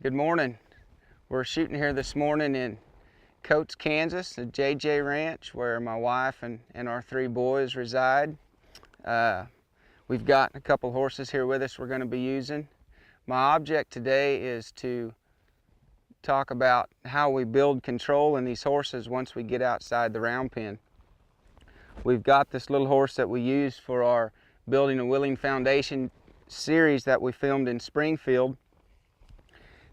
Good morning. We're shooting here this morning in Coates, Kansas, the JJ Ranch, where my wife and our three boys reside. We've got a couple horses here with us we're going to be using. My object today is to talk about how we build control in these horses once we get outside the round pen. We've got this little horse that we use for our Building a Willing Foundation series that we filmed in Springfield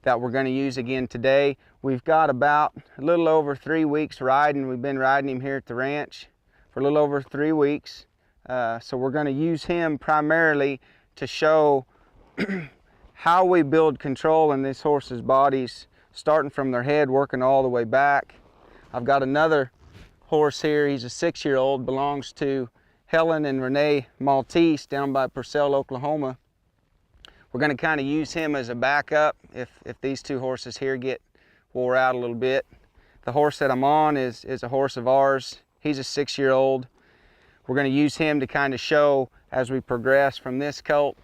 that we're going to use again today. We've got about a little over 3 weeks riding. We've been riding him here at the ranch for a little over 3 weeks. So we're going to use him primarily to show how we build control in these horses' bodies, starting from their head, working all the way back. I've got another horse here. He's a 6-year-old, belongs to Helen and Renee Maltese down by Purcell, Oklahoma. We're going to kind of use him as a backup if these two horses here get wore out a little bit. The horse that I'm on is a horse of ours. He's a 6-year-old. We're going to use him to kind of show as we progress from this colt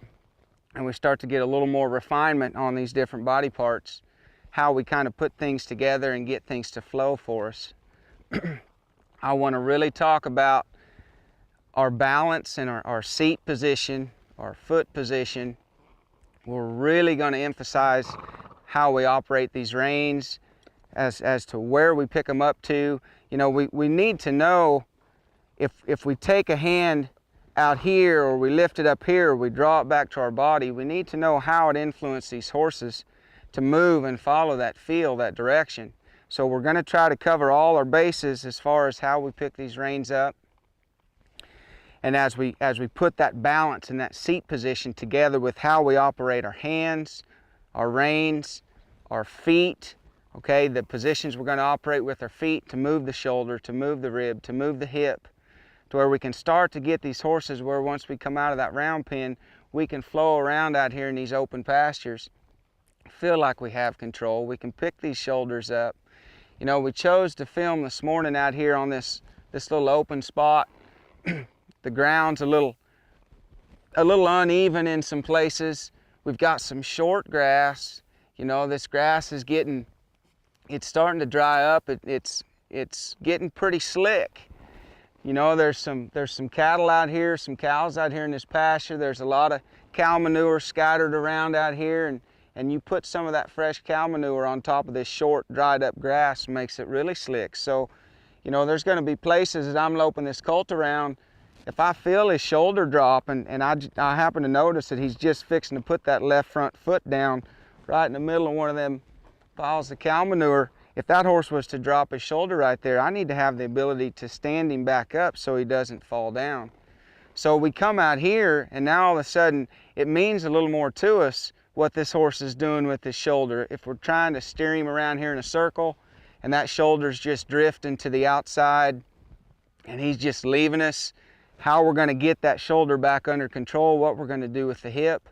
and we start to get a little more refinement on these different body parts, how we kind of put things together and get things to flow for us. I want to really talk about our balance and our seat position, our foot position. We're really going to emphasize how we operate these reins as to where we pick them up to. You know, we need to know if we take a hand out here or we lift it up here or we draw it back to our body, we need to know how it influences these horses to move and follow that feel, that direction. So we're going to try to cover all our bases as far as how we pick these reins up. And as we put that balance and that seat position together with how we operate our hands, our reins, our feet, okay, the positions we're going to operate with our feet to move the shoulder, to move the rib, to move the hip, to where we can start to get these horses where once we come out of that round pen, we can flow around out here in these open pastures, feel like we have control. We can pick these shoulders up. You know, we chose to film this morning out here on this little open spot. The ground's a little uneven in some places. We've got some short grass. You know, this grass is it's starting to dry up. It's getting pretty slick. You know, there's some cattle out here, some cows out here in this pasture. There's a lot of cow manure scattered around out here, and you put some of that fresh cow manure on top of this short dried up grass, makes it really slick. So, you know, there's going to be places that I'm loping this colt around. If I feel his shoulder drop and I happen to notice that he's just fixing to put that left front foot down right in the middle of one of them piles of cow manure, if that horse was to drop his shoulder right there, I need to have the ability to stand him back up so he doesn't fall down. So we come out here and now all of a sudden it means a little more to us what this horse is doing with his shoulder. If we're trying to steer him around here in a circle and that shoulder's just drifting to the outside and he's just leaving us, how we're going to get that shoulder back under control, what we're going to do with the hip,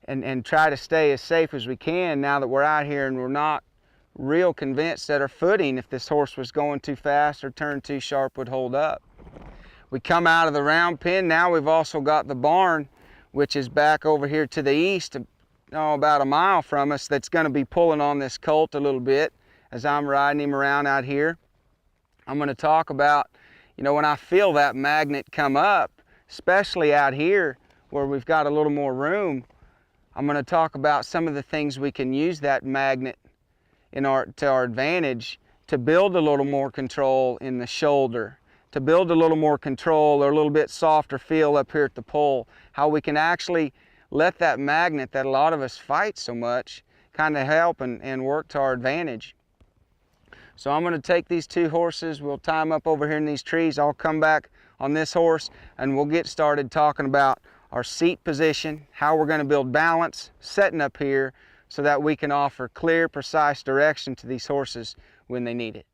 and try to stay as safe as we can now that we're out here and we're not real convinced that our footing, if this horse was going too fast or turned too sharp, would hold up. We come out of the round pen. Now we've also got the barn, which is back over here to the east, about a mile from us, that's going to be pulling on this colt a little bit as I'm riding him around out here. I'm going to talk about, you know, when I feel that magnet come up, especially out here where we've got a little more room, I'm going to talk about some of the things we can use that magnet to our advantage to build a little more control in the shoulder, to build a little more control or a little bit softer feel up here at the pole, how we can actually let that magnet that a lot of us fight so much kind of help and work to our advantage. So I'm going to take these two horses, we'll tie them up over here in these trees. I'll come back on this horse and we'll get started talking about our seat position, how we're going to build balance, setting up here so that we can offer clear, precise direction to these horses when they need it.